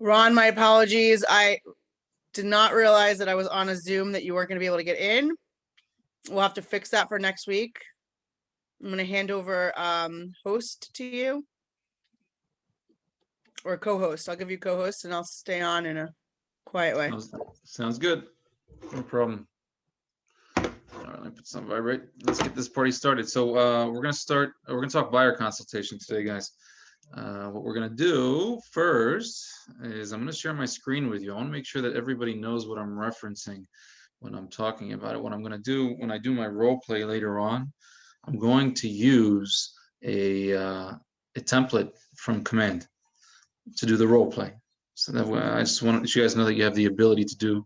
Ron, my apologies. I did not realize that I was on a Zoom that you weren't going to be able to get in. We'll have to fix that for next week. I'm going to hand over host to you or co-host. I'll give you co-host and I'll stay on in a quiet way. Sounds good. No problem. All right, let me put some vibrate. Let's get this party started. So we're gonna talk buyer consultation today, guys. What we're gonna do first is I'm gonna share my screen with you. I want to make sure that everybody knows what I'm referencing when I'm talking about it. What I'm gonna do when I do my role play later on, I'm going to use a template from Command to do the role play. So that way, I just want to let you guys know that you have the ability to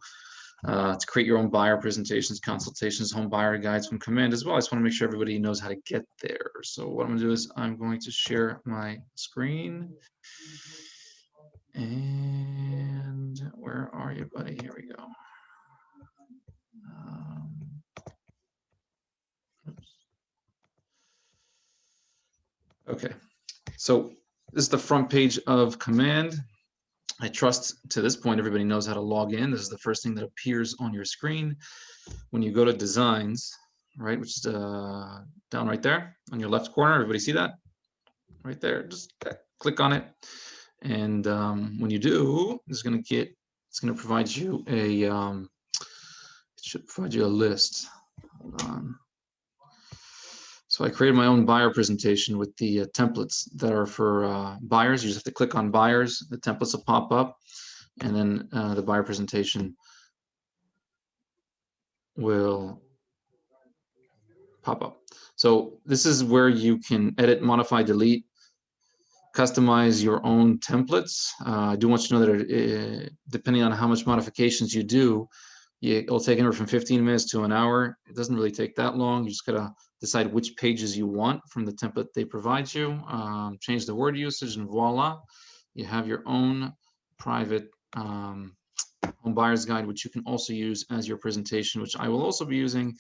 create your own buyer presentations, consultations, home buyer guides from Command as well. I just want to make sure everybody knows how to get there. So what I'm going to do is I'm going to share my screen. And where are you, buddy? Here we go. Okay, so this is the front page of Command. I trust to this point everybody knows how to log in. This is the first thing that appears on your screen when you go to Designs, right, which is down right there on your left corner. Everybody see that? Right there. Just click on it, and when you do, it's going to provide you a it should provide you a list. Hold on. So I created my own buyer presentation with the templates that are for buyers. You just have to click on buyers. The templates will pop up, and then the buyer presentation will pop up. So this is where you can edit, modify, delete, customize your own templates. I do want you to know that depending on how much modifications you do, it'll take anywhere from 15 minutes to an hour. It doesn't really take that long. You just gotta decide which pages you want from the template they provide you. Change the word usage, and voila, you have your own private home buyer's guide, which you can also use as your presentation, which I will also be using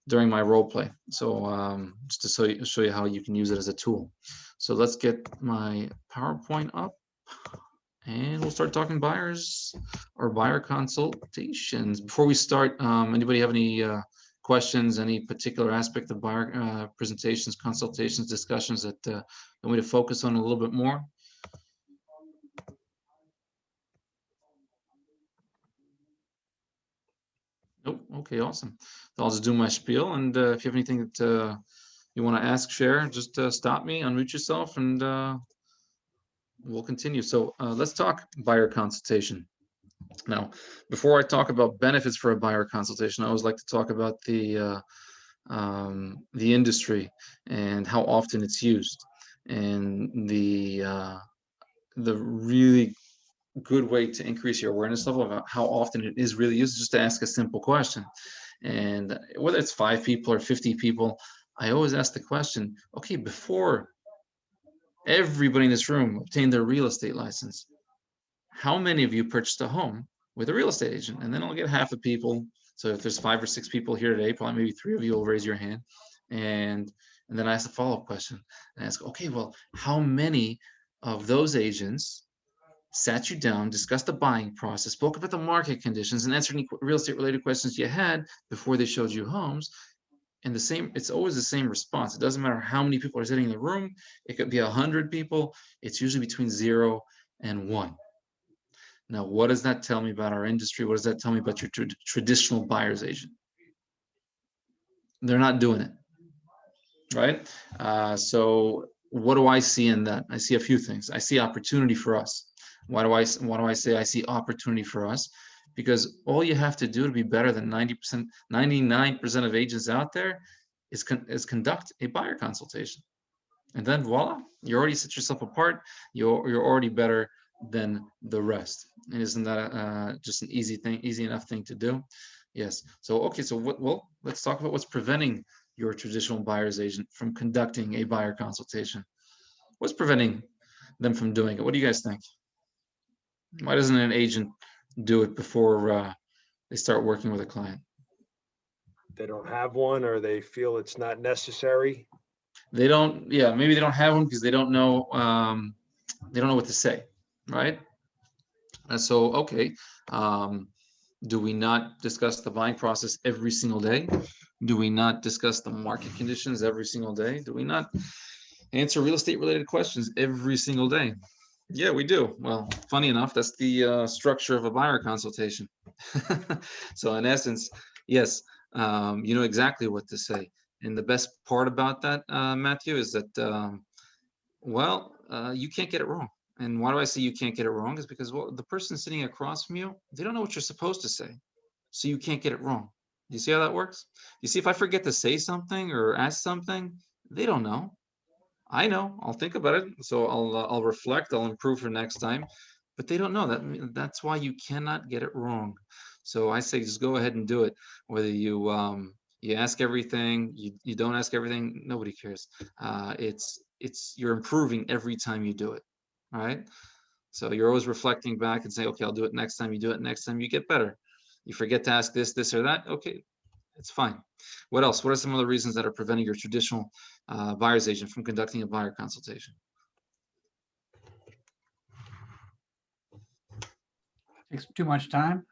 during my role play. So just to show you how you can use it as a tool. So let's get my PowerPoint up, and we'll start talking buyers or buyer consultations. Before we start, anybody have any questions, any particular aspect of buyer presentations, consultations, discussions that you want me to focus on a little bit more? Nope. Okay, awesome. So I'll just do my spiel, and if you have anything that you want to ask, share, just stop me, unmute yourself, and we'll continue. So let's talk buyer consultation. Now, before I talk about benefits for a buyer consultation, I always like to talk about the industry and how often it's used, and the really good way to increase your awareness level about how often it is really used, just to ask a simple question. And whether it's 5 people or 50 people, I always ask the question, okay, before everybody in this room obtained their real estate license, how many of you purchased a home with a real estate agent? And then I'll get half the people. So if there's 5 or 6 people here today, probably maybe 3 of you will raise your hand. And then I ask a follow-up question and ask, okay, well, how many of those agents sat you down, discussed the buying process, spoke about the market conditions, and answered any real estate related questions you had before they showed you homes? And it's always the same response. It doesn't matter how many people are sitting in the room. It could be 100 people. It's usually between 0 and 1. Now, what does that tell me about our industry? What does that tell me about your traditional buyer's agent? They're not doing it, right? So what do I see in that? I see a few things. I see opportunity for us. Why do I say I see opportunity for us? Because all you have to do to be better than 90%, 99% of agents out there is conduct a buyer consultation. And then voila, you already set yourself apart. You're already better than the rest. And isn't that just an easy enough thing to do? Yes. So okay, so well, let's talk about what's preventing your traditional buyer's agent from conducting a buyer consultation. What's preventing them from doing it? What do you guys think? Why doesn't an agent do it before they start working with a client? They don't have one, or they feel it's not necessary. They don't. Yeah, maybe they don't have one because they don't know. They don't know what to say, right? So, okay, um, do we not discuss the buying process every single day? Do we not discuss the market conditions every single day? Do we not answer real estate related questions every single day? Yeah, we do. Well, funny enough, that's the structure of a buyer consultation. So in essence, yes, you know exactly what to say. And the best part about that, Matthew, is that you can't get it wrong. And why do I say you can't get it wrong? Is because, well, the person sitting across from you, they don't know what you're supposed to say, so you can't get it wrong. You see how that works? You see, if I forget to say something or ask something, they don't know. I know. I'll think about it. So I'll reflect. I'll improve for next time. But they don't know that. That's why you cannot get it wrong. So I say just go ahead and do it. Whether you ask everything, you don't ask everything, nobody cares. It's you're improving every time you do it. All right. So you're always reflecting back and say, okay, I'll do it next time. You do it next time, you get better. You forget to ask this or that. Okay, it's fine. What else? What are some other reasons that are preventing your traditional buyer's agent from conducting a buyer consultation? Takes too much time.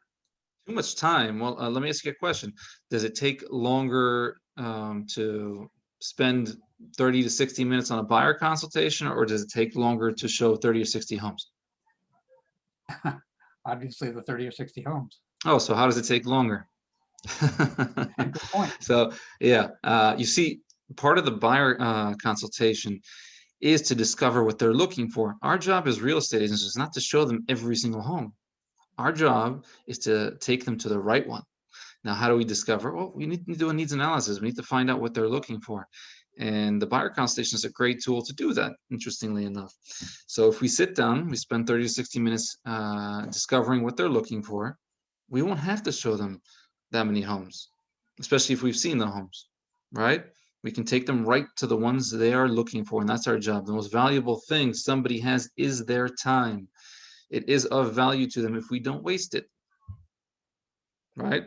Too much time. Well, let me ask you a question. Does it take longer to spend 30 to 60 minutes on a buyer consultation, or does it take longer to show 30 or 60 homes? Obviously, the 30 or 60 homes. Oh, so how does it take longer? Good point. So, yeah, you see, part of the buyer consultation is to discover what they're looking for. Our job as real estate agents is not to show them every single home. Our job is to take them to the right one. Now, how do we discover? Well, we need to do a needs analysis. We need to find out what they're looking for. And the buyer consultation is a great tool to do that, interestingly enough. So if we sit down, we spend 30 to 60 minutes discovering what they're looking for, we won't have to show them that many homes, especially if we've seen the homes, right? We can take them right to the ones they are looking for, and that's our job. The most valuable thing somebody has is their time. It is of value to them if we don't waste it, right?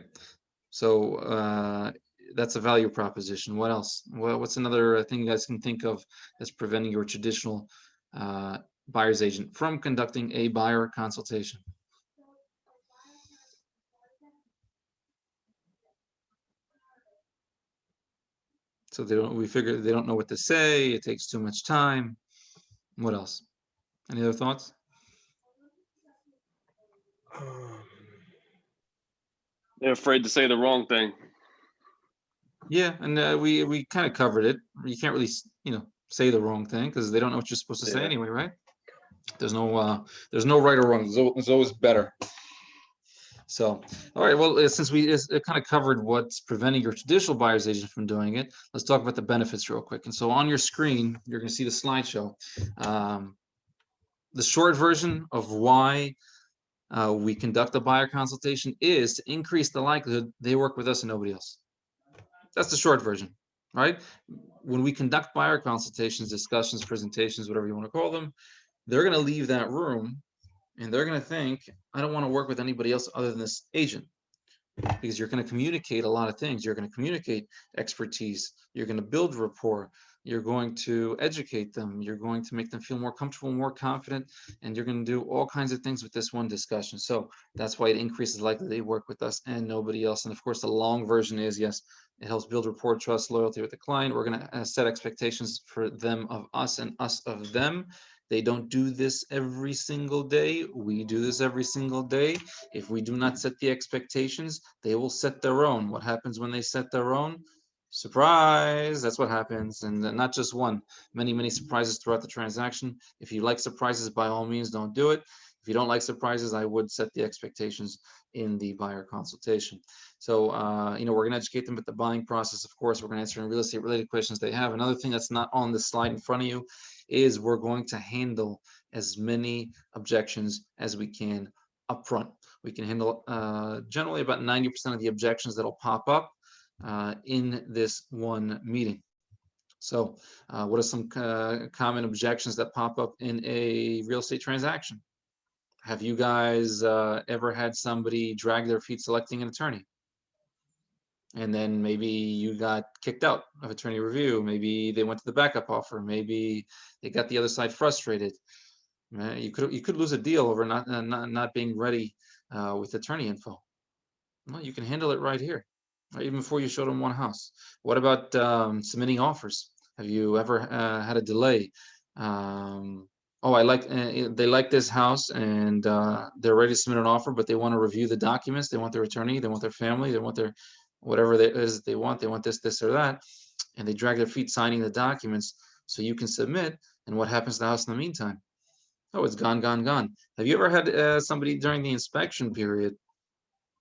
So that's a value proposition. What else? Well, what's another thing you guys can think of that's preventing your traditional buyer's agent from conducting a buyer consultation? So we figure they don't know what to say. It takes too much time. What else? Any other thoughts? They're afraid to say the wrong thing. Yeah, and we kind of covered it. You can't really, say the wrong thing because they don't know what you're supposed to say Yeah. anyway, right? There's no right or wrong. There's always better. So, all right. Well, since we kind of covered what's preventing your traditional buyer's agent from doing it, let's talk about the benefits real quick. And so on your screen, you're going to see the slideshow. The short version of why we conduct a buyer consultation is to increase the likelihood they work with us and nobody else. That's the short version, right? When we conduct buyer consultations, discussions, presentations, whatever you want to call them, they're going to leave that room and they're going to think, I don't want to work with anybody else other than this agent, because you're going to communicate a lot of things. You're going to communicate expertise. You're going to build rapport. You're going to educate them. You're going to make them feel more comfortable, more confident, and you're going to do all kinds of things with this one discussion. So that's why it increases the likelihood they work with us and nobody else. And of course, the long version is, yes, it helps build rapport, trust, loyalty with the client. We're going to set expectations for them of us and us of them. They don't do this every single day. We do this every single day. If we do not set the expectations, they will set their own. What happens when they set their own? Surprise, that's what happens. And not just one, many surprises throughout the transaction. If you like surprises, by all means, don't do it. If you don't like surprises, I would set the expectations in the buyer consultation. So, we're going to educate them with the buying process. Of course, we're going to answer any real estate related questions they have. Another thing that's not on the slide in front of you is we're going to handle as many objections as we can upfront. We can handle generally about 90% of the objections that'll pop up in this one meeting. So what are some common objections that pop up in a real estate transaction? Have you guys ever had somebody drag their feet selecting an attorney? And then maybe you got kicked out of attorney review. Maybe they went to the backup offer. Maybe they got the other side frustrated. You could lose a deal over not being ready with attorney info. Well, you can handle it right here, right, even before you show them one house. What about submitting offers? Have you ever had a delay? Oh, they like this house and they're ready to submit an offer, but they want to review the documents. They want their attorney, they want their family, they want their whatever it is they want. They want this, or that, and they drag their feet signing the documents so you can submit. And what happens to the house in the meantime? Oh, it's gone, gone, gone. Have you ever had somebody during the inspection period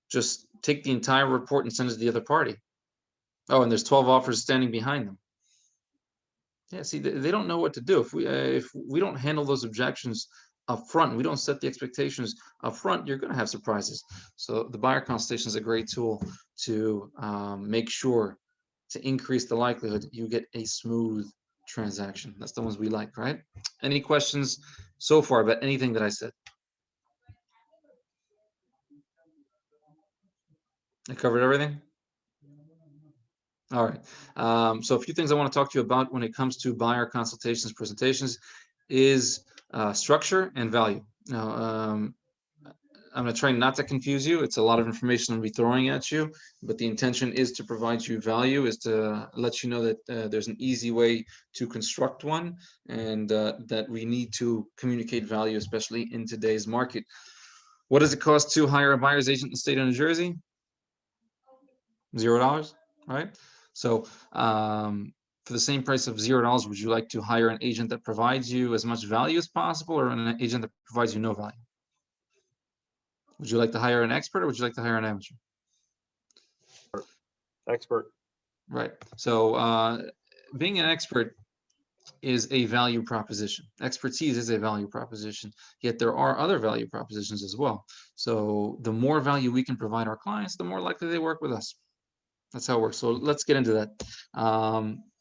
just take the entire report and send it to the other party? Oh, and there's 12 offers standing behind them. Yeah, see, they don't know what to do. If we don't handle those objections up front, we don't set the expectations up front, you're going to have surprises. So the buyer consultation is a great tool to make sure to increase the likelihood you get a smooth transaction. That's the ones we like, right? Any questions so far about anything that I said? I covered everything? All right. So a few things I want to talk to you about when it comes to buyer consultations, presentations, is structure and value. Now, I'm going to try not to confuse you. It's a lot of information I'm going to be throwing at you, but the intention is to provide you value, is to let you know that there's an easy way to construct one, and that we need to communicate value, especially in today's market. What does it cost to hire a buyer's agent in the state of New Jersey? $0, right? So for the same price of $0, would you like to hire an agent that provides you as much value as possible, or an agent that provides you no value? Would you like to hire an expert, or would you like to hire an amateur? Expert. Right. So being an expert is a value proposition. Expertise is a value proposition, yet there are other value propositions as well. So the more value we can provide our clients, the more likely they work with us. That's how it works. So let's get into that.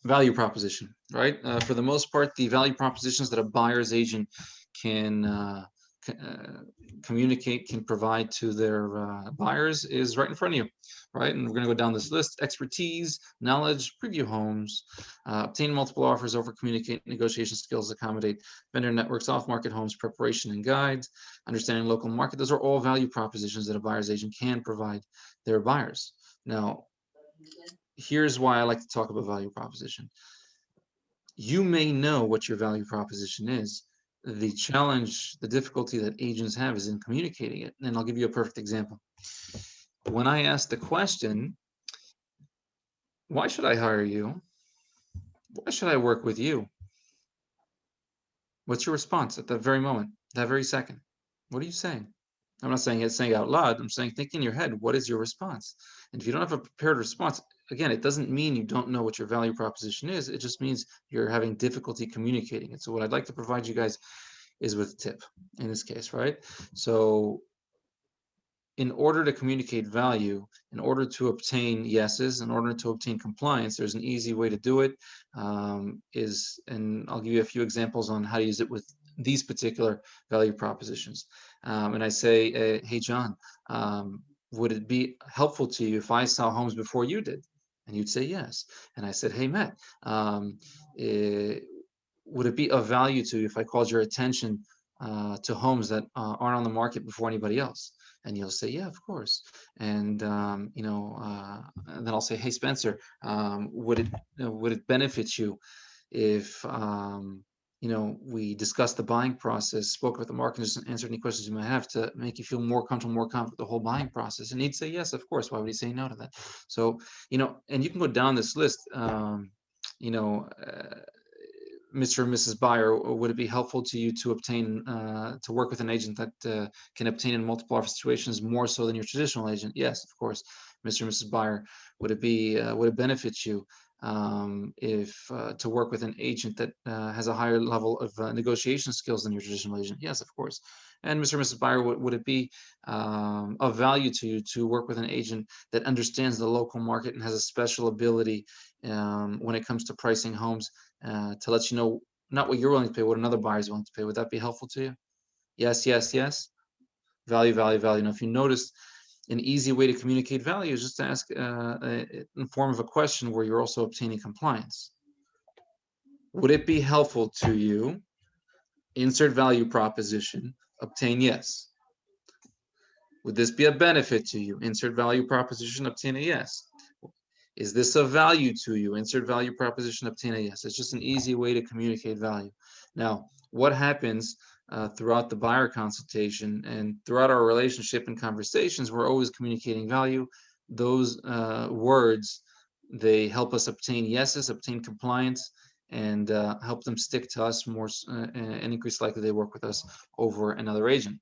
Value proposition, right? For the most part, the value propositions that a buyer's agent can communicate, can provide to their buyers is right in front of you, right? And we're going to go down this list: expertise, knowledge, preview homes, obtain multiple offers, over communicate, negotiation skills, accommodate vendor networks, off-market homes, preparation and guides, understanding local market. Those are all value propositions that a buyer's agent can provide their buyers. Now, here's why I like to talk about value proposition. You may know what your value proposition is. The challenge, the difficulty that agents have is in communicating it. And I'll give you a perfect example. When I ask the question, why should I hire you? Why should I work with you? What's your response at that very moment, that very second? What are you saying? I'm not saying it out loud. I'm saying, think in your head, what is your response? And if you don't have a prepared response, again, it doesn't mean you don't know what your value proposition is. It just means you're having difficulty communicating it. So what I'd like to provide you guys is with a tip in this case, right? So in order to communicate value, in order to obtain yeses, in order to obtain compliance, there's an easy way to do it. And I'll give you a few examples on how to use it with these particular value propositions. And I say, hey, John, would it be helpful to you if I saw homes before you did? And you'd say yes. And I said, hey, Matt, would it be of value to you if I called your attention to homes that aren't on the market before anybody else? And you'll say, yeah, of course. And and then I'll say, hey, Spencer, would it benefit you if we discussed the buying process, spoke with the market, just answered any questions you might have to make you feel more comfortable, more confident with the whole buying process? And he'd say, yes, of course. Why would he say no to that? So, and you can go down this list, Mr. and Mrs. Buyer, would it be helpful to you to obtain, to work with an agent that can obtain in multiple offer situations more so than your traditional agent? Yes, of course. Mr. and Mrs. Buyer, would it benefit you if to work with an agent that has a higher level of negotiation skills than your traditional agent? Yes, of course. And Mr. and Mrs. Buyer, would it be of value to you to work with an agent that understands the local market and has a special ability when it comes to pricing homes to let you know not what you're willing to pay, what another buyer is willing to pay? Would that be helpful to you? Yes, yes, yes. Value, value, value. Now, if you notice, an easy way to communicate value is just to ask in the form of a question where you're also obtaining compliance. Would it be helpful to you insert value proposition, obtain yes. Would this be a benefit to you? Insert value proposition, obtain a yes. Is this of value to you? Insert value proposition, obtain a yes. It's just an easy way to communicate value. Now, what happens throughout the buyer consultation and throughout our relationship and conversations, we're always communicating value. Those words, they help us obtain yeses, obtain compliance, and help them stick to us more and increase likely they work with us over another agent.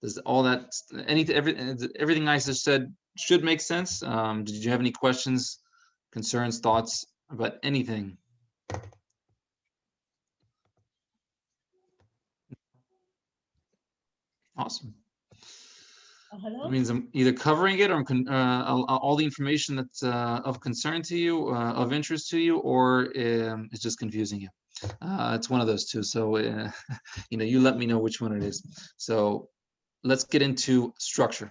Does all that, everything I just said should make sense? Did you have any questions, concerns, thoughts about anything? Awesome. That means I'm either covering it or all the information that's of concern to you, of interest to you, or it's just confusing you. It's one of those two. So, you let me know which one it is. So let's get into structure.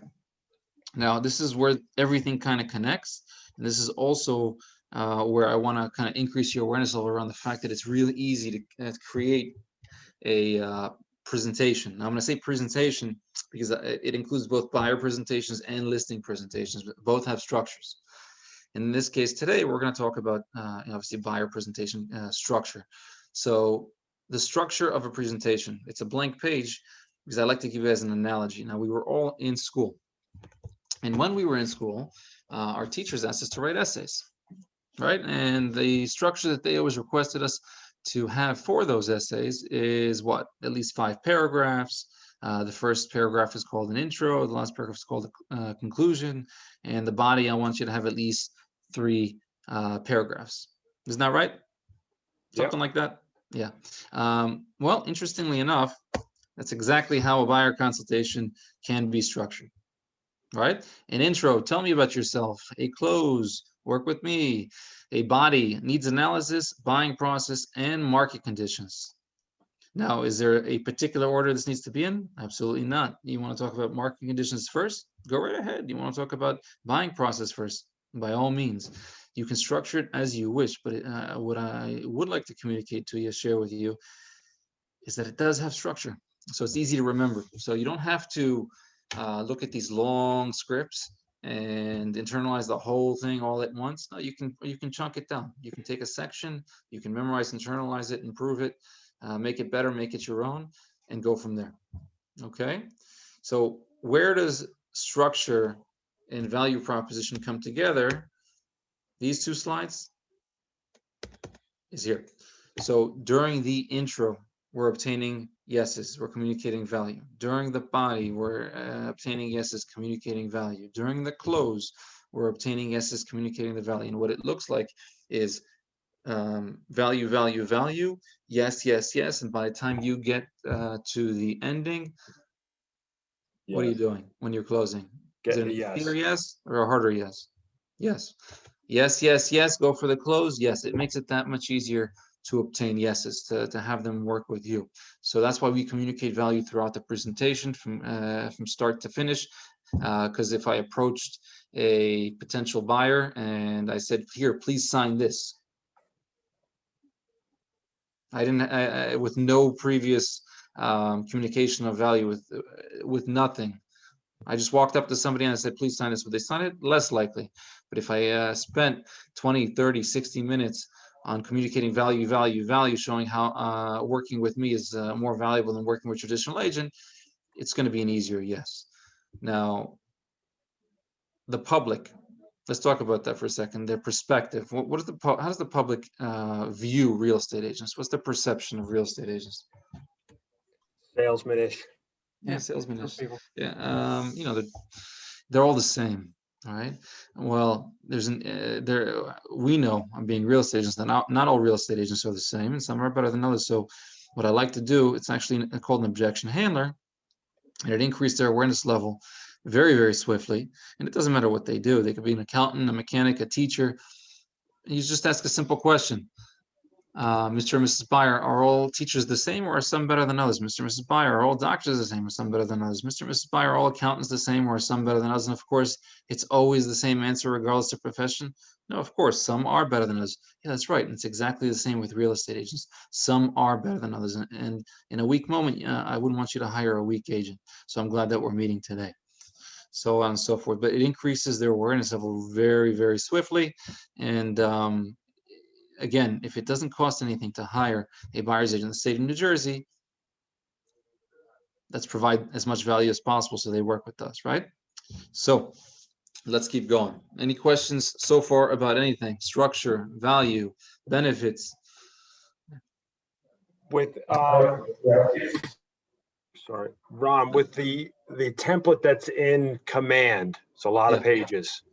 Now, this is where everything kind of connects. And this is also where I want to kind of increase your awareness level around the fact that it's really easy to create a presentation. Now, I'm going to say presentation because it includes both buyer presentations and listing presentations. Both have structures. In this case today, we're going to talk about obviously buyer presentation structure. So the structure of a presentation, it's a blank page because I like to give you as an analogy. Now, we were all in school. And when we were in school, our teachers asked us to write essays, right? And the structure that they always requested us to have for those essays is what? At least 5 paragraphs. The first paragraph is called an intro. The last paragraph is called a conclusion. And the body, I want you to have at least 3 paragraphs. Isn't that right? Something like that? Yeah. Well, interestingly enough, that's exactly how a buyer consultation can be structured, right? An intro, tell me about yourself. A close, work with me. A body, needs analysis, buying process, and market conditions. Now, is there a particular order this needs to be in? Absolutely not. You want to talk about market conditions first? Go right ahead. You want to talk about buying process first? By all means. You can structure it as you wish, but what I would like to communicate to you, share with you, is that it does have structure. So it's easy to remember. So you don't have to look at these long scripts and internalize the whole thing all at once. No, you can chunk it down. You can take a section, you can memorize, internalize it, improve it, make it better, make it your own, and go from there. Okay. So where does structure and value proposition come together? These 2 slides is here. So during the intro, we're obtaining yeses, we're communicating value. During the body, we're obtaining yeses, communicating value. During the close, we're obtaining yeses, communicating the value. And what it looks like is value, value, value, yes, yes, yes. And by the time you get to the ending, what are you doing when you're closing? Is it an easier yes or a harder yes? Yes. Yes, yes, yes, go for the close. Yes, it makes it that much easier to obtain yeses, to have them work with you. So that's why we communicate value throughout the presentation from start to finish. Because if I approached a potential buyer and I said, here, please sign this. I didn't, with no previous communication of value, with nothing. I just walked up to somebody and I said, please sign this. Would they sign it? Less likely. But if I spent 20, 30, 60 minutes on communicating value, value, value, showing how working with me is more valuable than working with a traditional agent, it's going to be an easier yes. Now, the public, let's talk about that for a second. Their perspective. How does the public view real estate agents? What's their perception of real estate agents? Salesman-ish. Yeah, salesman-ish. People. Yeah, they're all the same. All right. Well, we know, I'm being real estate agents, that not all real estate agents are the same, and some are better than others. So what I like to do, it's actually called an objection handler, and it increased their awareness level very, very swiftly. And it doesn't matter what they do. They could be an accountant, a mechanic, a teacher. You just ask a simple question. Mr. and Mrs. Byer, are all teachers the same or are some better than others? Mr. and Mrs. Byer, are all doctors the same or some better than others? Mr. and Mrs. Byer, are all accountants the same or are some better than others? And of course, it's always the same answer regardless of profession. No, of course, some are better than others. Yeah, that's right. And it's exactly the same with real estate agents. Some are better than others. And in a weak moment, I wouldn't want you to hire a weak agent. So I'm glad that we're meeting today. So on and so forth. But it increases their awareness level very, very swiftly. And again, if it doesn't cost anything to hire a buyer's agent in the state of New Jersey, let's provide as much value as possible so they work with us, right? So let's keep going. Any questions so far about anything? Structure, value, benefits? With, sorry, Ron, with the template that's in Command, it's a lot of Yeah. pages.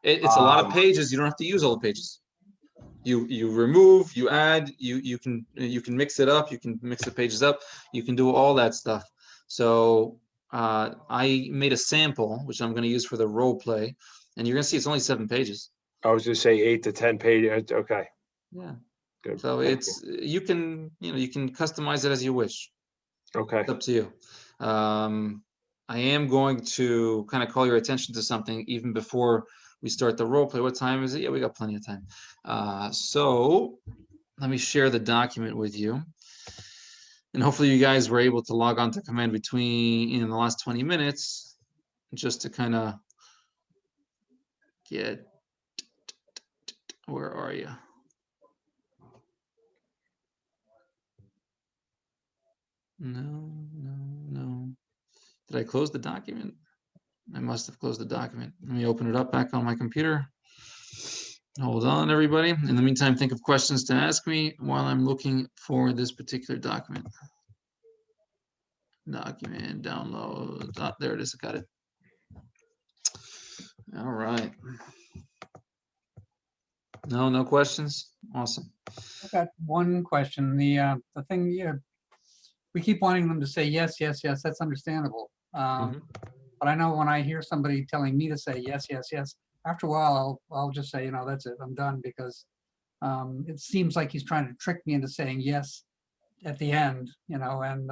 It's a lot of pages. You don't have to use all the pages. You remove, you add, you can mix it up, you can mix the pages up, you can do all that stuff. So I made a sample, which I'm going to use for the role play, and you're going to see it's only 7 pages. I was gonna say 8 to 10 pages. Okay, Yeah. good. So Thank it's you can customize it as you wish. you. Okay, It's up to you. I am going to kind of call your attention to something even before we start the role play. What time is it? Yeah, we got plenty of time. So let me share the document with you. And hopefully you guys were able to log on to Command between in the last 20 minutes just to kind of get, where are you? No. Did I close the document? I must have closed the document. Let me open it up back on my computer. Hold on, everybody. In the meantime, think of questions to ask me while I'm looking for this particular document. Document, download. Ah, there it is. I got it. All right. No questions? Awesome. I've got one question. The thing, we keep wanting them to say yes, yes, yes. That's understandable. Mhm. But I know when I hear somebody telling me to say yes, yes, yes, after a while, I'll just say, that's it. I'm done because it seems like he's trying to trick me into saying yes at the end, and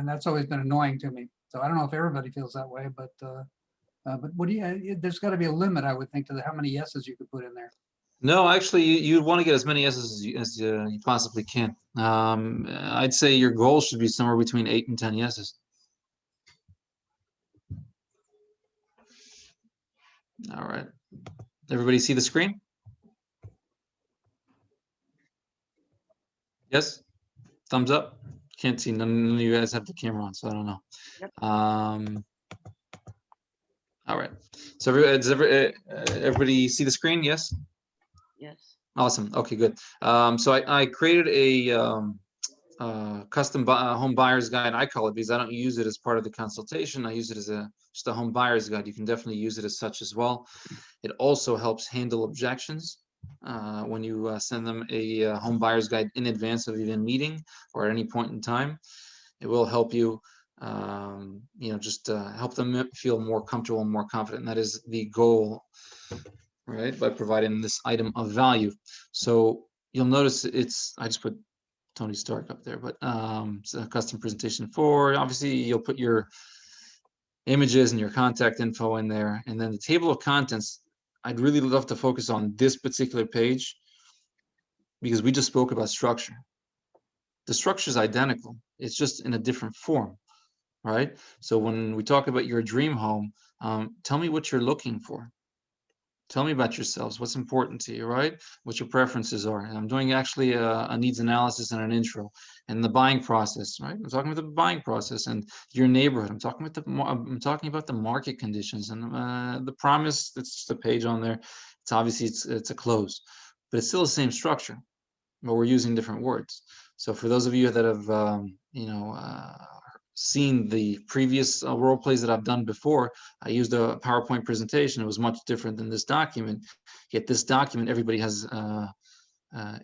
that's always been annoying to me. So I don't know if everybody feels that way, but what do you? There's got to be a limit, I would think, to how many yeses you could put in there. No, actually, you'd want to get as many yeses as you possibly can. I'd say your goal should be somewhere between 8 and 10 yeses. All right. Everybody see the screen? Yes? Thumbs up? Can't see. None of you guys have the camera on, so I don't know. Yep. All right. So does everybody see the screen? Yes? Yes. Awesome. Okay, good. So I created a custom home buyer's guide. I call it because I don't use it as part of the consultation. I use it as just a home buyer's guide. You can definitely use it as such as well. It also helps handle objections when you send them a home buyer's guide in advance of even meeting or at any point in time. It will help you, just help them feel more comfortable and more confident. And that is the goal, right? By providing this item of value. So you'll notice I just put Tony Stark up there, but it's a custom presentation for, obviously you'll put your images and your contact info in there. And then the table of contents, I'd really love to focus on this particular page because we just spoke about structure. The structure is identical. It's just in a different form, right? So when we talk about your dream home, tell me what you're looking for. Tell me about yourselves. What's important to you, right? What your preferences are. And I'm doing actually a needs analysis and an intro, and the buying process, right? I'm talking about the buying process and your neighborhood. I'm talking about the market conditions and the promise. That's just a page on there. It's obviously it's a close, but it's still the same structure, but we're using different words. So for those of you that have seen the previous role plays that I've done before, I used a PowerPoint presentation. It was much different than this document. Yet this document, everybody has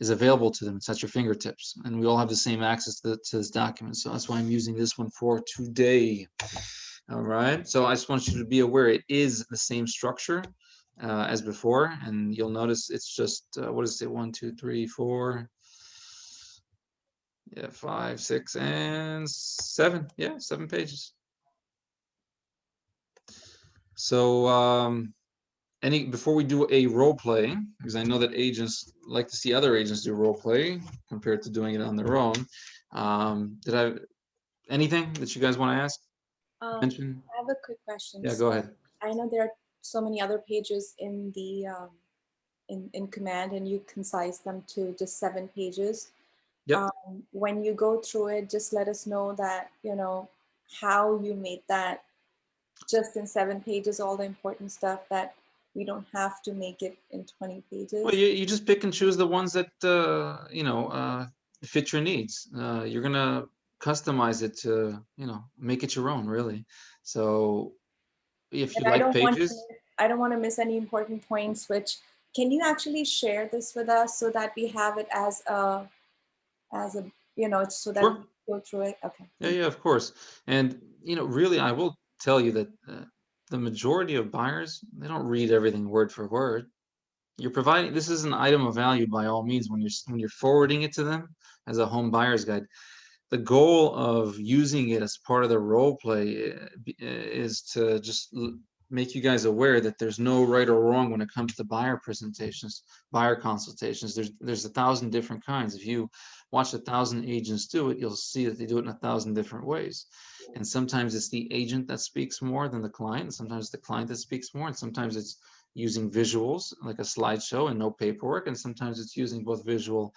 is available to them. It's at your fingertips, and we all have the same access to this document. So that's why I'm using this one for today. All right. So I just want you to be aware it is the same structure. as before, and you'll notice it's just, what does it say, 1, 2, 3, 4, yeah, 5, 6, and 7. Yeah, 7 pages. So before we do a role play, because I know that agents like to see other agents do role play compared to doing it on their own. Anything that you guys want to ask? Mention? I have a quick question. Yeah, So go ahead. I know there are so many other pages in the in Command, and you concise them to just 7 pages. Yep. When you go through it, just let us know that, how you made that just in 7 pages, all the important stuff, that we don't have to make it in 20 pages. Well, you just pick and choose the ones that fit your needs. You're gonna customize it to make it your own, really. So if you And like pages, I don't want to miss any important points. Which, can you actually share this with us so that we have it as a so that Sure. we go through it? Okay. yeah, of course. And really, I will tell you that the majority of buyers, they don't read everything word for word. You're providing, this is an item of value by all means when you're forwarding it to them as a home buyer's guide. The goal of using it as part of the role play is to just make you guys aware that there's no right or wrong when it comes to buyer presentations, buyer consultations. There's 1,000 different kinds. If you watch 1,000 agents do it, you'll see that they do it in 1,000 different ways. And sometimes it's the agent that speaks more than the client. And sometimes it's the client that speaks more. And sometimes it's using visuals like a slideshow and no paperwork. And sometimes it's using both visual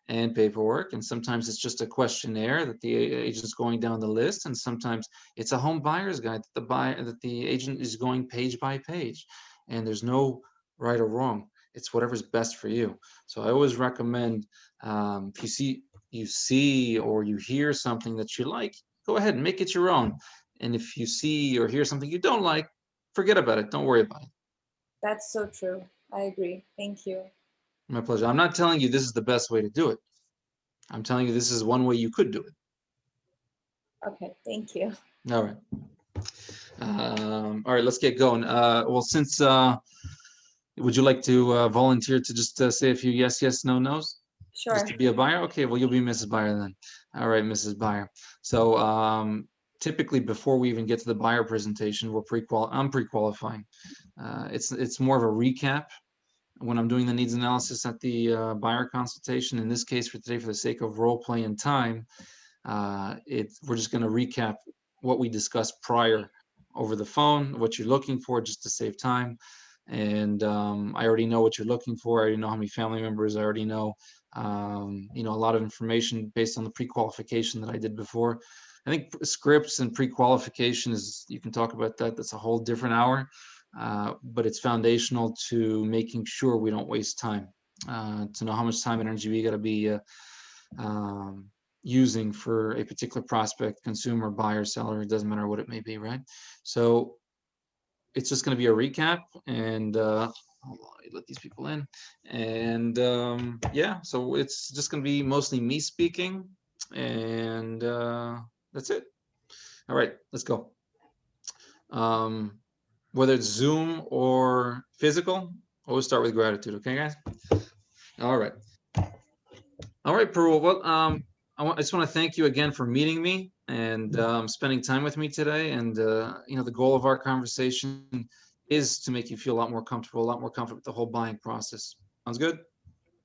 and paperwork. And sometimes it's just a questionnaire that the agent's going down the list. And sometimes it's a home buyer's guide that the agent is going page by page. And there's no right or wrong. It's whatever's best for you. So I always recommend, if you see or you hear something that you like, go ahead and make it your own. And if you see or hear something you don't like, forget about it. Don't worry about it. That's so true. I agree. Thank you. My pleasure. I'm not telling you this is the best way to do it. I'm telling you this is one way you could do it. Okay. Thank you. All right. All right, let's get going. Well, since would you like to volunteer to just say a few yes, no, no's? Sure. Just to be a buyer? Okay, well, you'll be Mrs. Buyer then. All right, Mrs. Buyer. So typically before we even get to the buyer presentation, I'm pre-qualifying. It's more of a recap when I'm doing the needs analysis at the buyer consultation. In this case for today, for the sake of role play and time, we're just going to recap what we discussed prior over the phone, what you're looking for, just to save time. And I already know what you're looking for. I already know how many family members. I already know, a lot of information based on the pre-qualification that I did before. I think scripts and pre-qualification you can talk about that. That's a whole different hour, but it's foundational to making sure we don't waste time, to know how much time and energy we got to be using for a particular prospect, consumer, buyer, seller. It doesn't matter what it may be, right? So it's just going to be a recap, and hold on, let these people in, and yeah, so it's just going to be mostly me speaking, and that's it. All right, let's go. Whether it's Zoom or physical, always start with gratitude. Okay, guys? All right. All right, Parul. Well, I just want to thank you again for meeting me and spending time with me today. And the goal of our conversation is to make you feel a lot more comfortable with the whole buying process. Sounds good?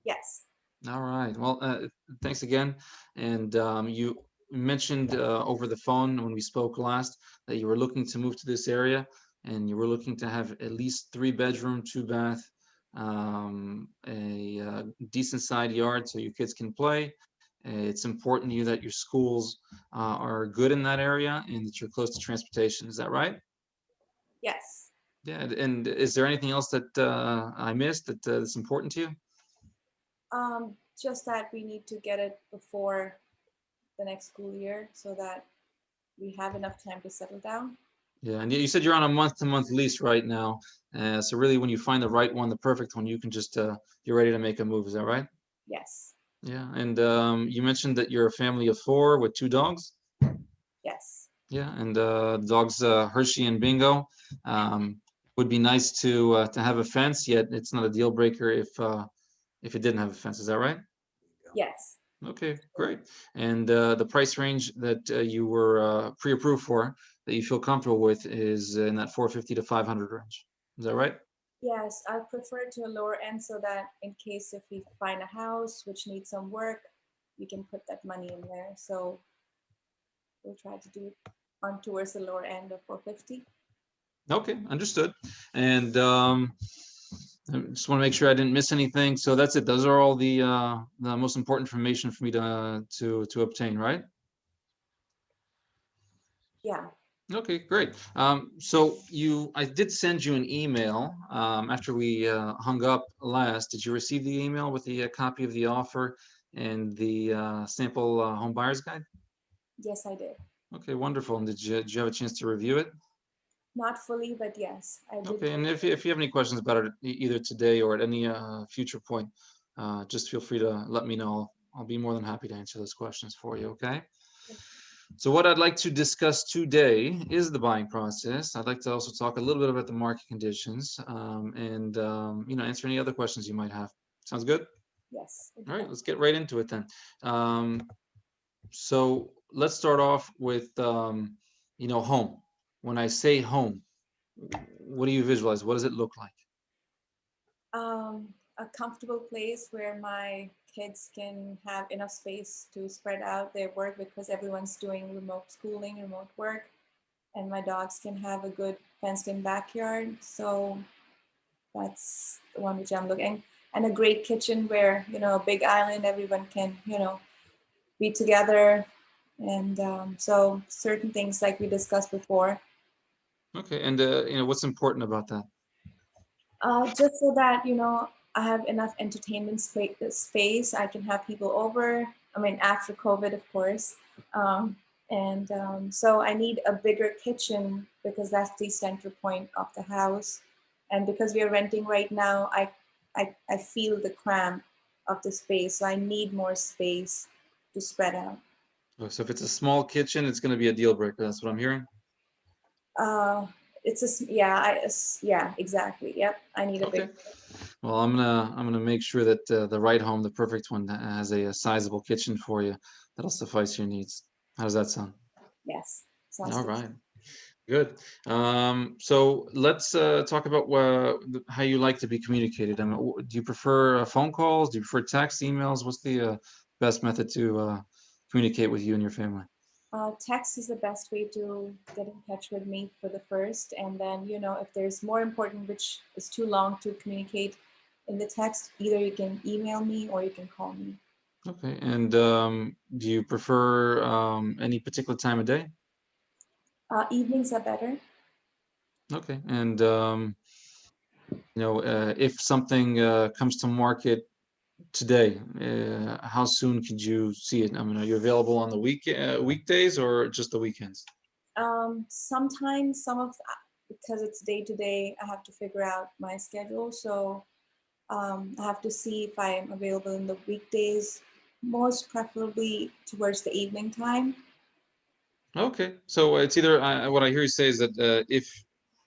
Yes. All right. Well, thanks again. And you mentioned over the phone when we spoke last that you were looking to move to this area, and you were looking to have at least 3-bedroom, 2-bath, a decent side yard so your kids can play. It's important to you that your schools are good in that area and that you're close to transportation. Is that right? Yes. Yeah. And is there anything else that I missed that's important to you? Just that we need to get it before the next school year so that we have enough time to settle down. Yeah, and you said you're on a month-to-month lease right now. So really, when you find the right one, the perfect one, you can just you're ready to make a move. Is that right? Yes. Yeah, and you mentioned that you're a family of 4 with 2 dogs. Yes. Yeah, and dogs Hershey and Bingo. Would be nice to have a fence, yet it's not a deal breaker if it didn't have a fence. Is that right? Yes, Okay, great. And the price range that you were pre-approved for, that you feel comfortable with, is in that 450 to 500 range. Is that right? yes, I prefer to a lower end so that in case if we find a house which needs some work, we can put that money in there. So we'll try to do it on towards the lower end of 450. Okay, understood. And I just want to make sure I didn't miss anything. So that's it. Those are all the most important information for me to obtain, right? Yeah, Okay, great. So I did send you an email after we hung up last. Did you receive the email with the copy of the offer and the sample home buyer's guide? yes, I did. Okay, wonderful. And did you have a chance to review it? Not fully, but yes, I did. Okay, and if you have any questions about it, either today or at any future point, just feel free to let me know. I'll be more than happy to answer those questions for you, okay? So what I'd like to discuss today is the buying process. I'd like to also talk a little bit about the market conditions and answer any other questions you might have. Sounds good? Yes. All right, let's get right into it then. So let's start off with home. When I say home, what do you visualize? What does it look like? A comfortable place where my kids can have enough space to spread out their work because everyone's doing remote schooling, remote work, and my dogs can have a good fenced-in backyard. So that's the one which I'm looking. And a great kitchen where, a big island, everyone can, be together. And so certain things like we discussed before. Okay, and what's important about that? Just so that, I have enough entertainment space. I can have people over. I mean, after COVID, of course. So I need a bigger kitchen because that's the center point of the house. And because we are renting right now, I feel the cramp of the space. So I need more space to spread out. So if it's a small kitchen, it's going to be a deal breaker. That's what I'm hearing. Yeah, exactly. Yep, I need a Okay. big. Well, I'm gonna make sure that the right home, the perfect one, that has a sizable kitchen for you that'll suffice your needs. How does that sound? Yes, sounds All good. right. Good. So let's talk about how you like to be communicated. I mean, do you prefer phone calls? Do you prefer text, emails? What's the best method to communicate with you and your family? Text is the best way to get in touch with me for the first, and then if there's more important which is too long to communicate in the text, either you can email me or you can call me. Okay. And do you prefer any particular time of day? Evenings are better. Okay. And if something comes to market today, how soon could you see it? I mean, are you available on the weekdays or just the weekends? Sometimes because it's day to day, I have to figure out my schedule. So I have to see if I am available in the weekdays, most preferably towards the evening time. Okay, so it's either what I hear you say is that if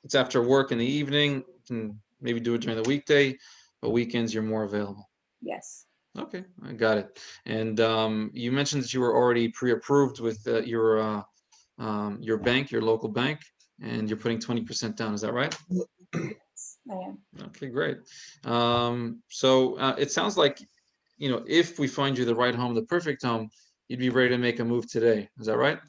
it's after work in the evening, you can maybe do it during the weekday, but weekends you're more available. Yes. Okay, I got it. And you mentioned that you were already pre-approved with your bank, your local bank, and you're putting 20% down. Is that right? Yes, I am. Okay, great. So it sounds like, if we find you the right home, the perfect home, you'd be ready to make a move today. Is that right?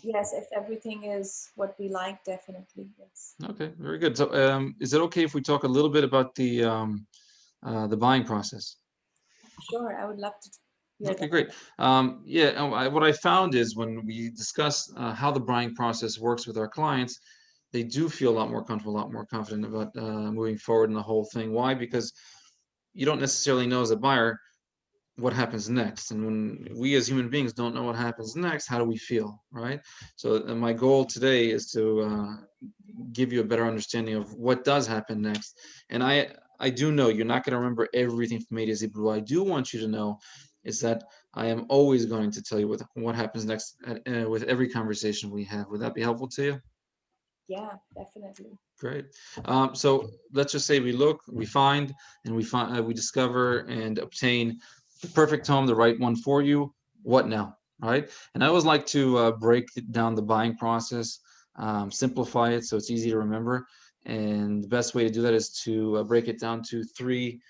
Yes, if everything is what we like, definitely, yes. Okay, very good. So is it okay if we talk a little bit about the buying process? Sure, I would love to hear Okay, that. great. Yeah, and what I found is when we discuss how the buying process works with our clients, they do feel a lot more comfortable, a lot more confident about moving forward in the whole thing. Why? Because you don't necessarily know as a buyer what happens next. And when we as human beings don't know what happens next, how do we feel, right? So my goal today is to give you a better understanding of what does happen next. And I do know you're not going to remember everything from A to Z, but what I do want you to know is that I am always going to tell you what happens next with every conversation we have. Would that be helpful to you? Yeah, definitely. Great. So let's just say we look, we find, and we discover and obtain the perfect home, the right one for you. What now, right? And I always like to break down the buying process, simplify it so it's easy to remember. And the best way to do that is to break it down to three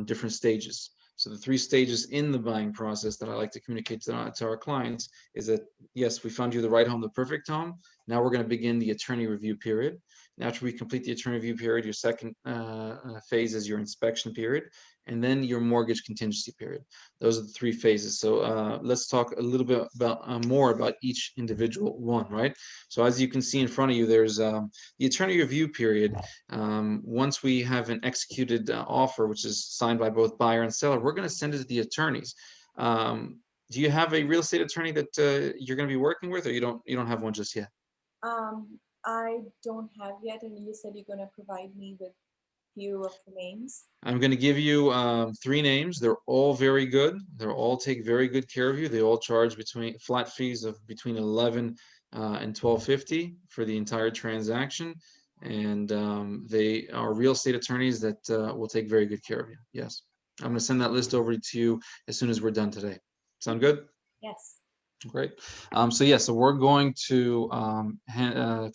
different stages. So the three stages in the buying process that I like to communicate to our clients is that, yes, we found you the right home, the perfect home. Now we're going to begin the attorney review period. And after we complete the attorney review period, your second phase is your inspection period, and then your mortgage contingency period. Those are the three phases. So let's talk a little bit about more about each individual one, right? So as you can see in front of you, there's the attorney review period. Once we have an executed offer, which is signed by both buyer and seller, we're going to send it to the attorneys. Do you have a real estate attorney that you're going to be working with, or you don't have one just yet? I don't have yet, and you said you're going to provide me with few of the names. I'm going to give you three names. They're all very good. They'll all take very good care of you. They all charge between flat fees of between 11 and 12.50 for the entire transaction, and they are real estate attorneys that will take very good care of you. Yes, I'm going to send that list over to you as soon as we're done today. Sound good? Yes. Great. So yeah, so we're going to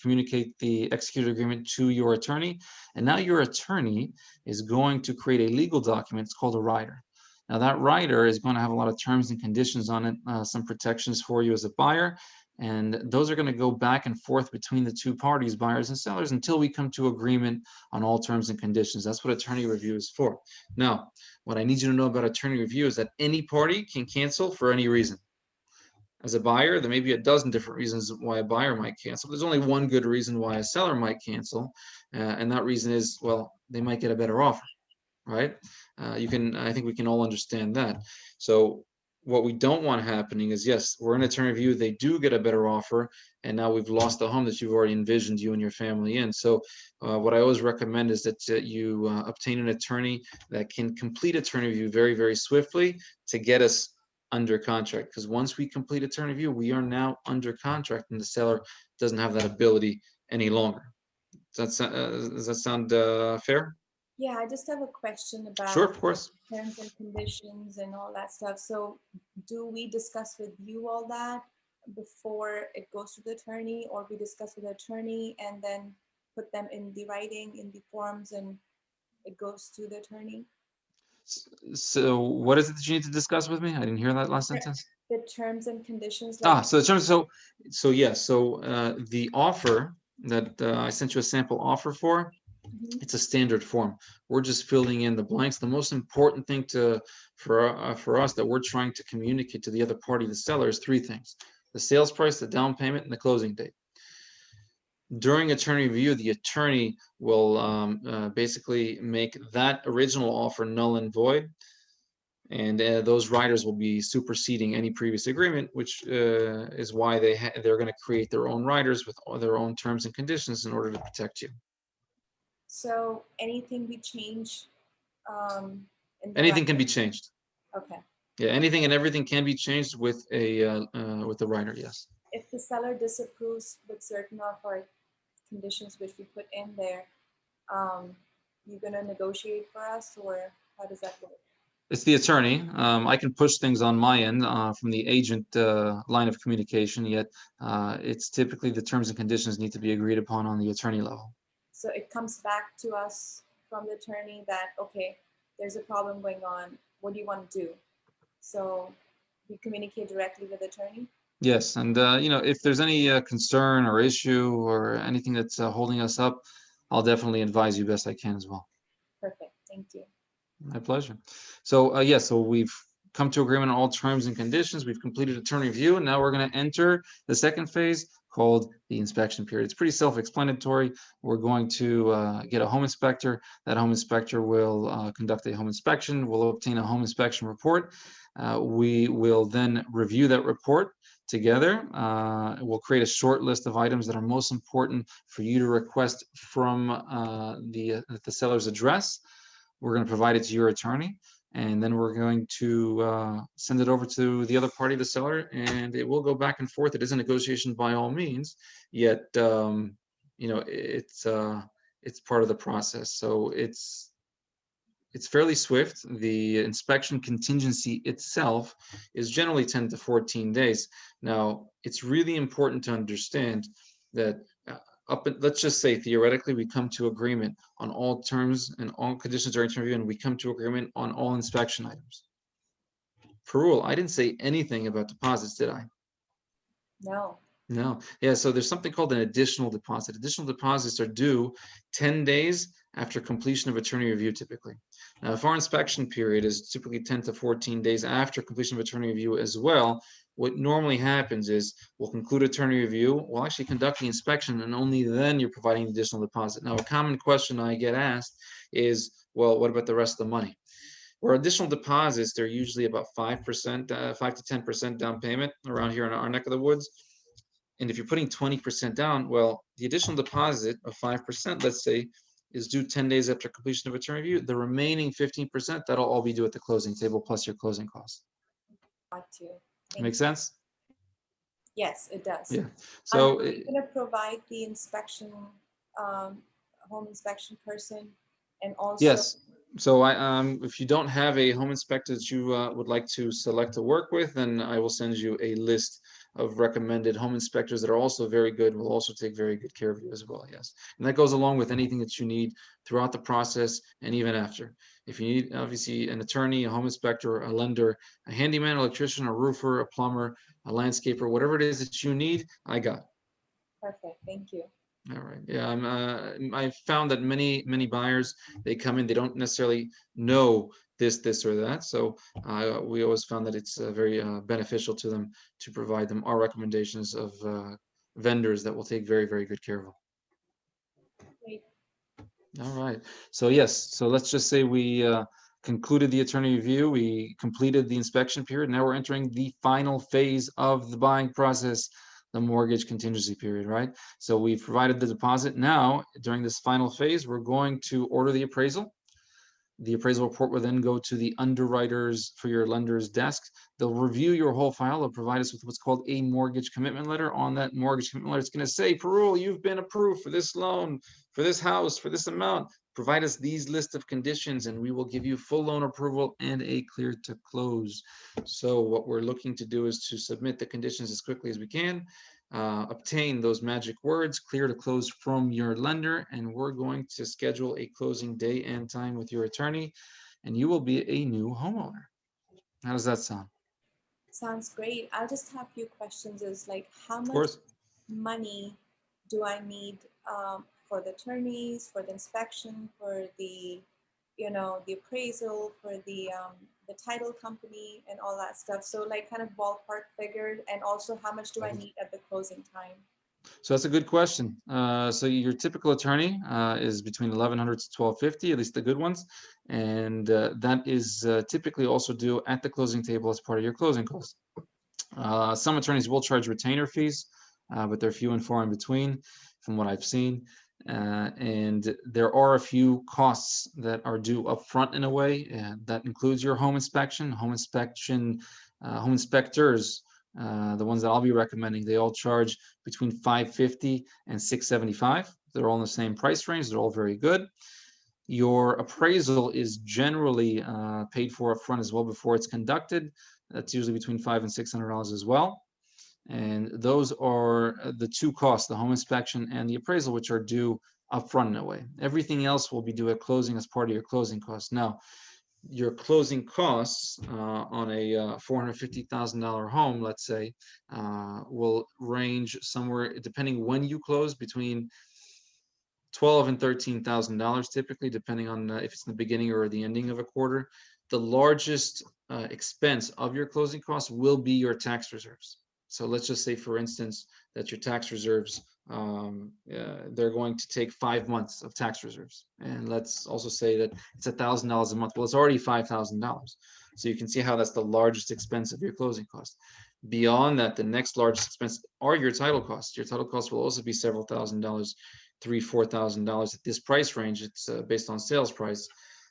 communicate the executed agreement to your attorney, and now your attorney is going to create a legal document. It's called a rider. Now that rider is going to have a lot of terms and conditions on it, some protections for you as a buyer, and those are going to go back and forth between the two parties, buyers and sellers, until we come to agreement on all terms and conditions. That's what attorney review is for. Now, what I need you to know about attorney review is that any party can cancel for any reason. As a buyer, there may be a dozen different reasons why a buyer might cancel. There's only one good reason why a seller might cancel, and that reason is, well, they might get a better offer, right? I think we can all understand that. So what we don't want happening is, yes, we're in attorney review, they do get a better offer, and now we've lost the home that you've already envisioned you and your family in. So what I always recommend is that you obtain an attorney that can complete attorney review very, very swiftly to get us under contract, because once we complete attorney review, we are now under contract, and the seller doesn't have that ability any longer. Does that sound fair? Yeah, I just have a question Sure, about of course. terms and conditions and all that stuff. So do we discuss with you all that before it goes to the attorney, or we discuss with the attorney and then put them in the writing, in the forms, and it goes to the attorney? So what is it that you need to discuss with me? I didn't hear that last sentence. The terms and conditions. So the terms, so yes, so the offer that I sent you a sample offer for, Mhm. it's a standard form. We're just filling in the blanks. The most important thing for us that we're trying to communicate to the other party, the seller, is three things: the sales price, the down payment, and the closing date. During attorney review, the attorney will basically make that original offer null and void, and those riders will be superseding any previous agreement, which is why they're going to create their own riders with all their own terms and conditions in order to protect you. So anything we change in the Anything can be writing? changed. Okay. Yeah, anything and everything can be changed with a rider. Yes. If the seller disapproves with certain of our conditions which we put in there, you're gonna negotiate for us, or how does that work? It's the attorney. I can push things on my end from the agent line of communication, yet it's typically the terms and conditions need to be agreed upon on the attorney level. So it comes back to us from the attorney that, okay, there's a problem going on. What do you want to do? So we communicate directly with the attorney. Yes, and if there's any concern or issue or anything that's holding us up, I'll definitely advise you best I can as well. Perfect. Thank you. My pleasure. So so we've come to agreement on all terms and conditions. We've completed attorney review, and now we're going to enter the second phase called the inspection period. It's pretty self-explanatory. We're going to get a home inspector. That home inspector will conduct a home inspection. We'll obtain a home inspection report. We will then review that report together. We'll create a short list of items that are most important for you to request from the seller's address. We're going to provide it to your attorney, and then we're going to send it over to the other party, the seller, and it will go back and forth. It is a negotiation by all means, yet you know, it's part of the process. So it's fairly swift. The inspection contingency itself is generally 10 to 14 days. Now, it's really important to understand that let's just say theoretically we come to agreement on all terms and all conditions during review, and we come to agreement on all inspection items. Parul, I didn't say anything about deposits, did I? No. No. Yeah, so there's something called an additional deposit. Additional deposits are due 10 days after completion of attorney review typically. Now, if our inspection period is typically 10 to 14 days after completion of attorney review as well, what normally happens is we'll conclude attorney review, we'll actually conduct the inspection, and only then you're providing an additional deposit. Now, a common question I get asked is, well, what about the rest of the money? Where additional deposits, they're usually about 5%, 5 to 10% down payment around here in our neck of the woods. And if you're putting 20% down, well, the additional deposit of 5%, let's say, is due 10 days after completion of attorney review. The remaining 15%, that'll all be due at the closing table plus your closing costs. Got you. Thank Make you. sense? Yes, it does. Yeah. So are you going to provide the inspection, home inspection person, and also? yes. So if you don't have a home inspector that you would like to select to work with, then I will send you a list of recommended home inspectors that are also very good, will also take very good care of you as well. Yes. And that goes along with anything that you need throughout the process and even after. If you need, obviously, an attorney, a home inspector, a lender, a handyman, electrician, a roofer, a plumber, a landscaper, whatever it is that you need, I got. Perfect. Thank you. All right. Yeah, I found that many buyers, they come in, they don't necessarily know this or that. So we always found that it's very beneficial to them to provide them our recommendations of vendors that will take very good care of them. Great. All right. So yes. So let's just say we concluded the attorney review. We completed the inspection period. Now we're entering the final phase of the buying process, the mortgage contingency period, right? So we've provided the deposit. Now, during this final phase, we're going to order the appraisal. The appraisal report will then go to the underwriters for your lender's desk. They'll review your whole file. They'll provide us with what's called a mortgage commitment letter. On that mortgage commitment letter, it's going to say, Parul, you've been approved for this loan, for this house, for this amount. Provide us these list of conditions and we will give you full loan approval and a clear to close. So what we're looking to do is to submit the conditions as quickly as we can, obtain those magic words, clear to close from your lender, and we're going to schedule a closing day and time with your attorney, and you will be a new homeowner. How does that sound? Sounds great. I'll just have a few questions. Is like, how Of much course. money do I need for the attorneys, for the inspection, for the, the appraisal, for the title company and all that stuff? So like kind of ballpark figured, and also how much do I need at the closing time? So that's a good question. So your typical attorney is between 1,100 to 1,250, at least the good ones. And that is typically also due at the closing table as part of your closing costs. Some attorneys will charge retainer fees, but they're few and far in between from what I've seen. And there are a few costs that are due upfront in a way, and that includes your home inspection, home inspectors. The ones that I'll be recommending, they all charge between $550 and $675. They're all in the same price range. They're all very good. Your appraisal is generally paid for upfront as well before it's conducted. That's usually between $500 and $600 as well. And those are the two costs, the home inspection and the appraisal, which are due upfront in a way. Everything else will be due at closing as part of your closing costs. Now, your closing costs on a $450,000 home, let's say, will range somewhere, depending when you close, between $12,000 and $13,000 typically, depending on if it's in the beginning or the ending of a quarter. The largest expense of your closing costs will be your tax reserves. So let's just say, for instance, that your tax reserves, they're going to take 5 months of tax reserves. And let's also say that it's $1,000 a month. Well, it's already $5,000. So you can see how that's the largest expense of your closing costs. Beyond that, the next largest expense are your title costs. Your title costs will also be several $1,000s, $3,000, $4,000 at this price range. It's based on sales price.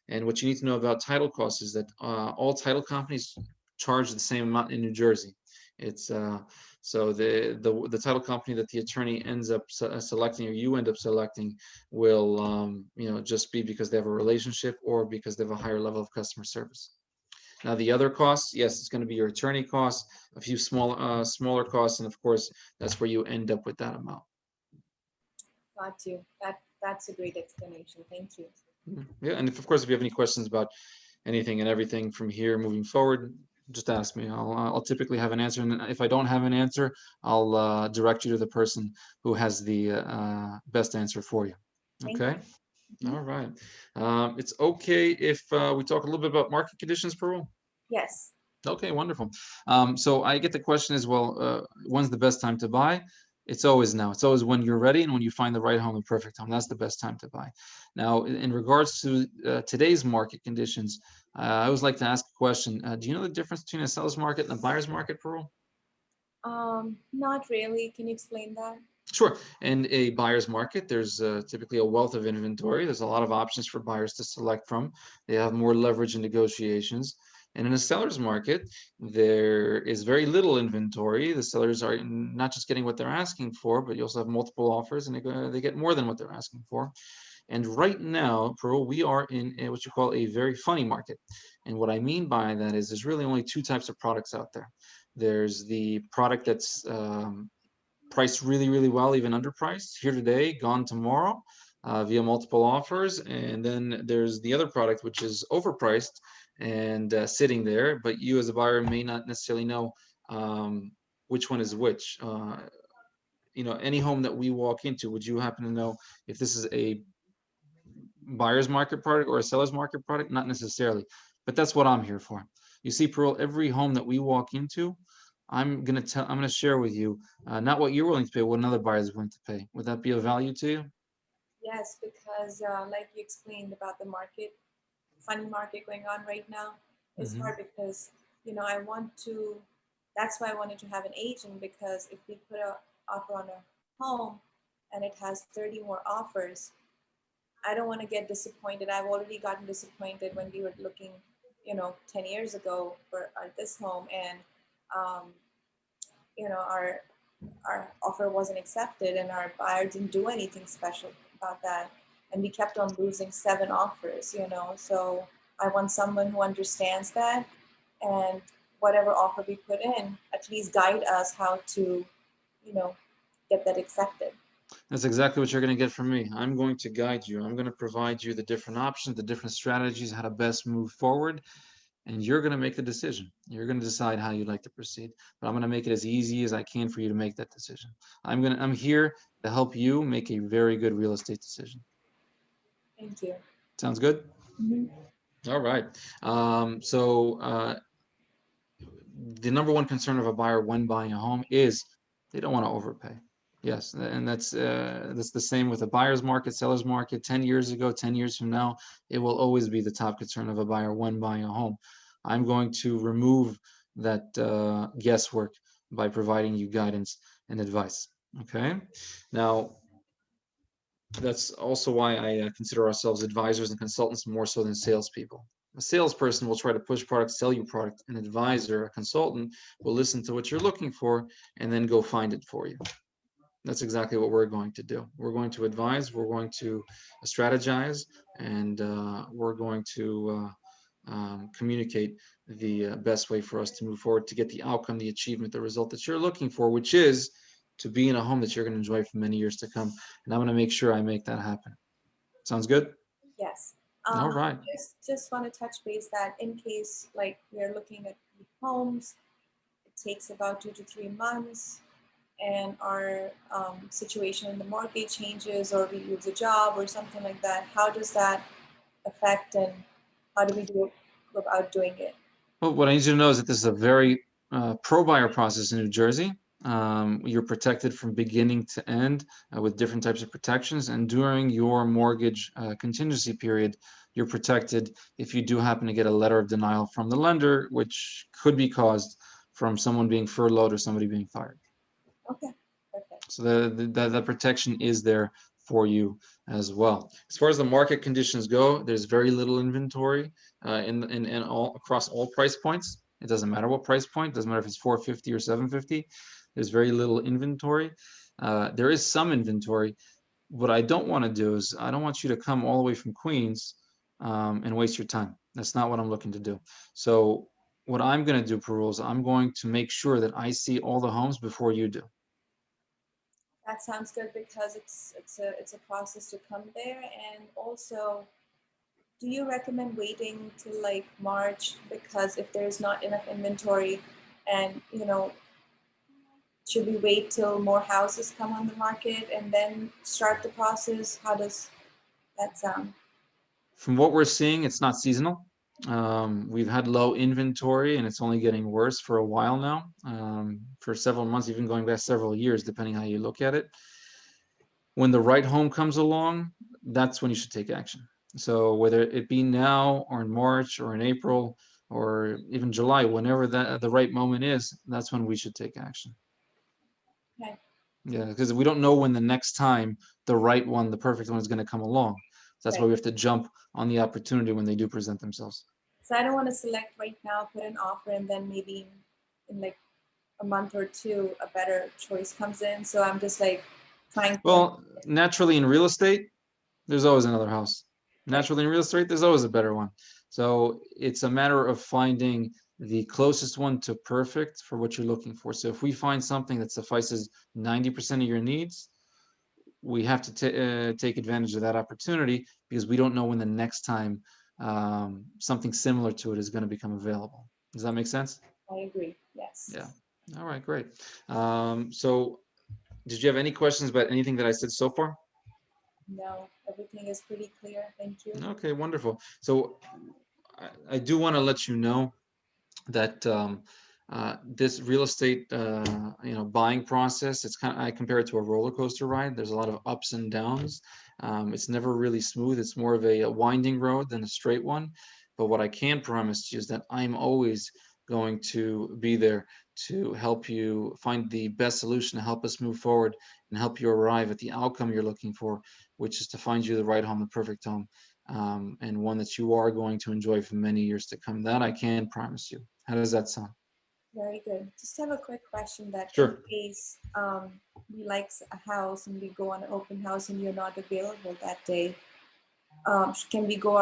And what you need to know about title costs is that all title companies charge the same amount in New Jersey. It's so the title company that the attorney ends up selecting, or you end up selecting, will just be because they have a relationship or because they have a higher level of customer service. Now, the other costs, yes, it's going to be your attorney costs, a few smaller costs, and of course, that's where you end up with that amount. Got you. That's a great explanation. Thank you. Yeah, and of course, if you have any questions about anything and everything from here moving forward, just ask me. I'll typically have an answer, and if I don't have an answer, I'll direct you to the person who has the best answer for you. Thank Okay. Mhm. All right. It's okay if we talk a little bit about market conditions, Parul? Yes. Okay, wonderful. So I get the question as well, when's the best time to buy? It's always now. It's always when you're ready and when you find the right home, the perfect home. That's the best time to buy. Now, in regards to today's market conditions, I always like to ask a question. Do you know the difference between a seller's market and a buyer's market, Parul? Not really. Can you explain that? Sure. In a buyer's market, there's typically a wealth of inventory. There's a lot of options for buyers to select from. They have more leverage in negotiations. And in a seller's market, there is very little inventory. The sellers are not just getting what they're asking for, but you also have multiple offers, and they get more than what they're asking for. And right now, Pearl, we are in what you call a very funny market. And what I mean by that is there's really only two types of products out there. There's the product that's priced really, really well, even underpriced, here today, gone tomorrow, via multiple offers. And then there's the other product, which is overpriced and sitting there, but you as a buyer may not necessarily know which one is which. Any home that we walk into, would you happen to know if this is a buyer's market product or a seller's market product? Not necessarily, but that's what I'm here for. You see, Pearl, every home that we walk into, I'm gonna share with you not what you're willing to pay, what another buyer is willing to pay. Would that be of value to you? Yes, because like you explained about the market, funny market going on right now, it's Mhm. hard because I want to. That's why I wanted to have an agent, because if we put a offer on a home and it has 30 more offers, I don't want to get disappointed. I've already gotten disappointed when we were looking, 10 years ago for this home, and um, our offer wasn't accepted, and our buyer didn't do anything special about that, and we kept on losing 7 offers. So I want someone who understands that, and whatever offer we put in, at least guide us how to, get that accepted. That's exactly what you're going to get from me. I'm going to guide you. I'm going to provide you the different options, the different strategies, how to best move forward, and you're going to make the decision. You're going to decide how you'd like to proceed. But I'm going to make it as easy as I can for you to make that decision. I'm here to help you make a very good real estate decision. Thank you. Sounds good? Mhm. All right. The number one concern of a buyer when buying a home is they don't want to overpay. Yes, and that's the same with a buyer's market, seller's market. 10 years ago, 10 years from now, it will always be the top concern of a buyer when buying a home. I'm going to remove that guesswork by providing you guidance and advice. Okay. Now, that's also why I consider ourselves advisors and consultants more so than salespeople. A salesperson will try to push product, sell you product. An advisor, a consultant, will listen to what you're looking for and then go find it for you. That's exactly what we're going to do. We're going to advise, we're going to strategize, and we're going to communicate the best way for us to move forward to get the outcome, the achievement, the result that you're looking for, which is to be in a home that you're going to enjoy for many years to come. And I'm going to make sure I make that happen. Sounds good? Yes. All right. Just want to touch base that in case like we're looking at homes, it takes about 2 to 3 months, and our situation in the market changes, or we lose a job or something like that. How does that affect, and how do we go about doing it? Well, what I need you to know is that this is a very pro-buyer process in New Jersey. You're protected from beginning to end with different types of protections. And during your mortgage contingency period, you're protected if you do happen to get a letter of denial from the lender, which could be caused from someone being furloughed or somebody being fired. Okay, perfect. So the protection is there for you as well. As far as the market conditions go, there's very little inventory in all across all price points. It doesn't matter what price point, doesn't matter if it's 450 or 750. There's very little inventory. There is some inventory. What I don't want to do is I don't want you to come all the way from Queens and waste your time. That's not what I'm looking to do. So what I'm going to do, Parul, is I'm going to make sure that I see all the homes before you do. That sounds good because it's a process to come there. And also, do you recommend waiting till like March, because if there's not enough inventory, and should we wait till more houses come on the market and then start the process? How does that sound? From what we're seeing, it's not seasonal. We've had low inventory and it's only getting worse for a while now, for several months, even going back several years, depending how you look at it. When the right home comes along, that's when you should take action. So whether it be now or in March or in April or even July, whenever the right moment is, that's when we should take action. Okay. Yeah, because we don't know when the next time the right one, the perfect one is going to come along. That's why Right. we have to jump on the opportunity when they do present themselves. So I don't want to select right now, put an offer, and then maybe in like a month or two, a better choice comes in. So I'm just like trying to. Well, naturally in real estate, there's always another house. Naturally in real estate, there's always a better one. So it's a matter of finding the closest one to perfect for what you're looking for. So if we find something that suffices 90% of your needs, we have to take advantage of that opportunity because we don't know when the next time something similar to it is going to become available. Does that make sense? I agree. Yes. Yeah. All right, great. So did you have any questions about anything that I said so far? No, everything is pretty clear. Thank you. Okay, wonderful. So I do want to let you know that this real estate, buying process, I compare it to a roller coaster ride. There's a lot of ups and downs. It's never really smooth. It's more of a winding road than a straight one. But what I can promise you is that I'm always going to be there to help you find the best solution to help us move forward and help you arrive at the outcome you're looking for, which is to find you the right home, the perfect home, and one that you are going to enjoy for many years to come. That I can promise you. How does that sound? Very good. Just have a quick question that Sure. in case we like a house and we go on an open house and you're not available that day, can we go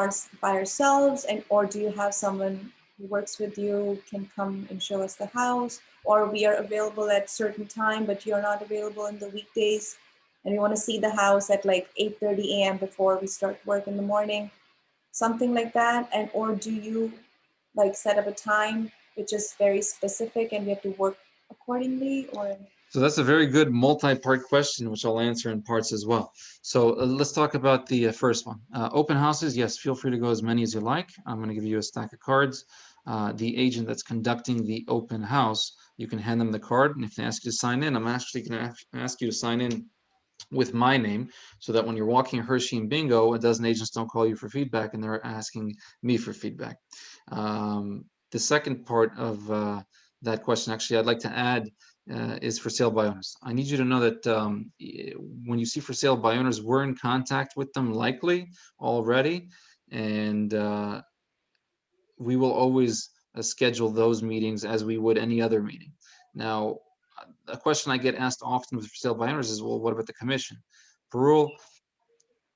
by ourselves, or do you have someone who works with you can come and show us the house, or we are available at certain time but you're not available in the weekdays and we want to see the house at like 8:30 a.m. before we start work in the morning, something like that? And or do you like set up a time which is very specific and we have to work accordingly? Or So that's a very good multi-part question, which I'll answer in parts as well. So let's talk about the first one. Open houses, yes, feel free to go as many as you like. I'm going to give you a stack of cards. The agent that's conducting the open house, you can hand them the card, and if they ask you to sign in, I'm actually going to ask you to sign in with my name, so that when you're walking Hershey and Bingo, a dozen agents don't call you for feedback and they're asking me for feedback. The second part of that question, actually, I'd like to add is for sale by owners. I need you to know that when you see for sale by owners, we're in contact with them likely already, and we will always schedule those meetings as we would any other meeting. Now, a question I get asked often with for sale by owners is, well, what about the commission? Parul,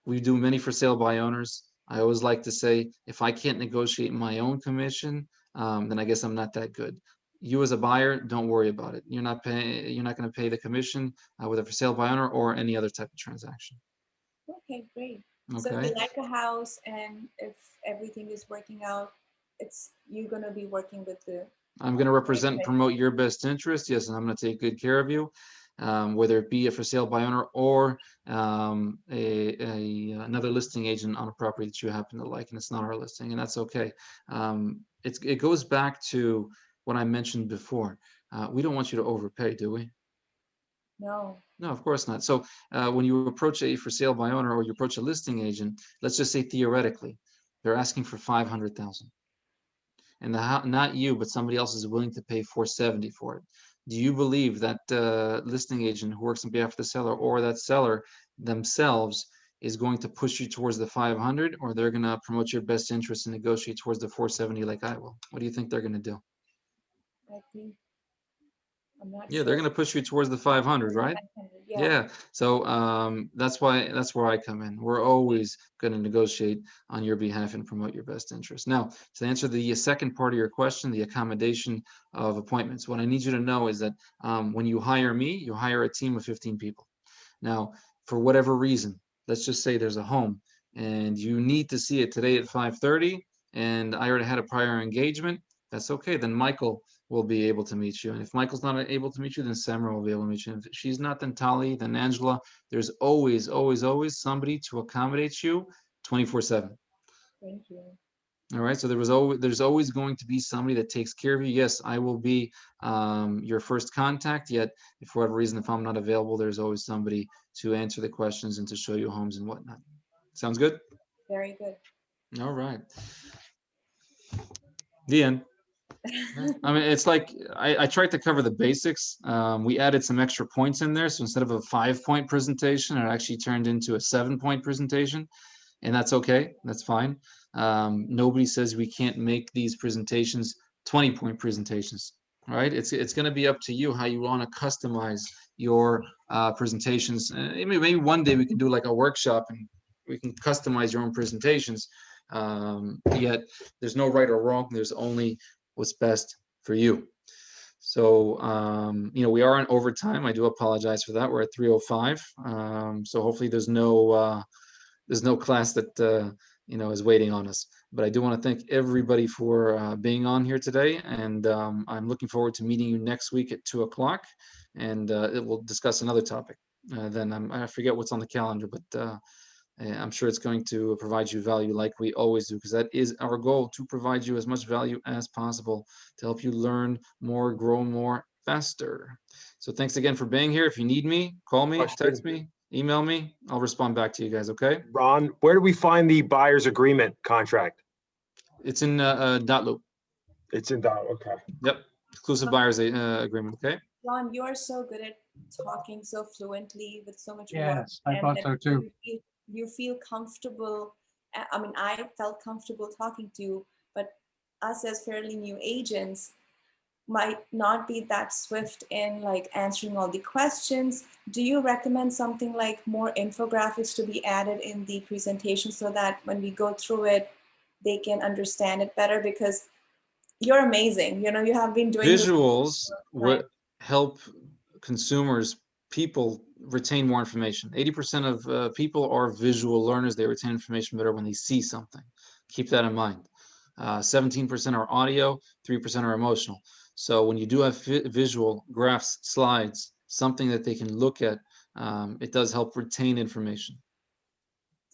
we do many for sale by owners. I always like to say, if I can't negotiate my own commission, then I guess I'm not that good. You as a buyer, don't worry about it. You're not going to pay the commission with a for sale by owner or any other type of transaction. okay, great. So if Okay. we like a house and if everything is working out, it's you're gonna be working with the. I'm going to represent and promote your best interest. Yes, and I'm going to take good care of you, whether it be a for sale by owner or another listing agent on a property that you happen to like, and it's not our listing, and that's okay. It goes back to what I mentioned before. We don't want you to overpay, do we? No. No, of course not. So when you approach a for sale by owner or you approach a listing agent, let's just say theoretically, they're asking for 500,000. And not you, but somebody else is willing to pay 470 for it. Do you believe that listing agent who works on behalf of the seller or that seller themselves is going to push you towards the 500, or they're going to promote your best interest and negotiate towards the 470 like I will? What do you think they're going to do? I think. I'm not Yeah, they're sure. gonna push you towards the 500, right? 500, Yeah, so that's where I come in. We're always going to negotiate on your behalf and promote your best interest. Now, to answer the second part of your question, the accommodation of appointments, what I need you to know is that when you hire me, you hire a team of 15 people. Now, for whatever reason, let's just say there's a home and you need to see it today at 5:30, and I already had a prior engagement. That's okay. Then Michael will be able to meet you. And if Michael's not able to meet you, then Samara will be able to meet you. And if she's not, then Tali, then Angela. There's always, always, always somebody to accommodate you 24/7. Thank you. All right. So there's always going to be somebody that takes care of you. Yes, I will be your first contact. Yet, if for whatever reason, if I'm not available, there's always somebody to answer the questions and to show you homes and whatnot. Sounds good? Very good. All right. The end. I mean, it's like I tried to cover the basics. We added some extra points in there. So instead of a 5-point presentation, it actually turned into a 7-point presentation. And that's okay. That's fine. Nobody says we can't make these presentations 20-point presentations, right? It's going to be up to you how you want to customize your presentations. Maybe one day we can do like a workshop and we can customize your own presentations. Yet there's no right or wrong. There's only what's best for you. So, we are in overtime. I do apologize for that. We're at 3:05. So hopefully there's no class that, is waiting on us. But I do want to thank everybody for being on here today. And I'm looking forward to meeting you next week at 2:00. And it will discuss another topic. Then I forget what's on the calendar, but I'm sure it's going to provide you value like we always do, because that is our goal, to provide you as much value as possible to help you learn more, grow more, faster. So thanks again for being here. If you need me, call me, Question. text me, email me. I'll respond back to you guys, okay? Ron, where do we find the buyer's agreement contract? It's in Dotloop. It's in Dot, okay. Yep, exclusive buyers agreement, okay? Ron, you are so good at talking so fluently with so much work. Yes, I and thought that so too. You feel comfortable. I mean, I felt comfortable talking to you, but us as fairly new agents might not be that swift in like answering all the questions. Do you recommend something like more infographics to be added in the presentation so that when we go through it, they can understand it better? Because you're amazing. You have been doing this Visuals for time. help consumers, people retain more information. 80% of people are visual learners. They retain information better when they see something. Keep that in mind. 17% are audio, 3% are emotional. So when you do have visual graphs, slides, something that they can look at, it does help retain information.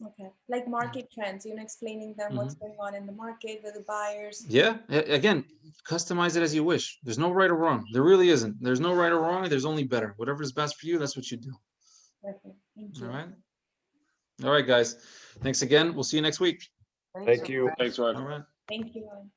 Okay, like market trends, explaining them what's going on in the market with the buyers. Yeah, again, customize it as you wish. There's no right or wrong. There really isn't. There's no right or wrong. There's only better. Whatever is best for you, that's what you do. Perfect. Thank you. All right. All right, guys. Thanks again. We'll see you next week. Thank you. Thanks, Ron. All right. Thank you, Ron.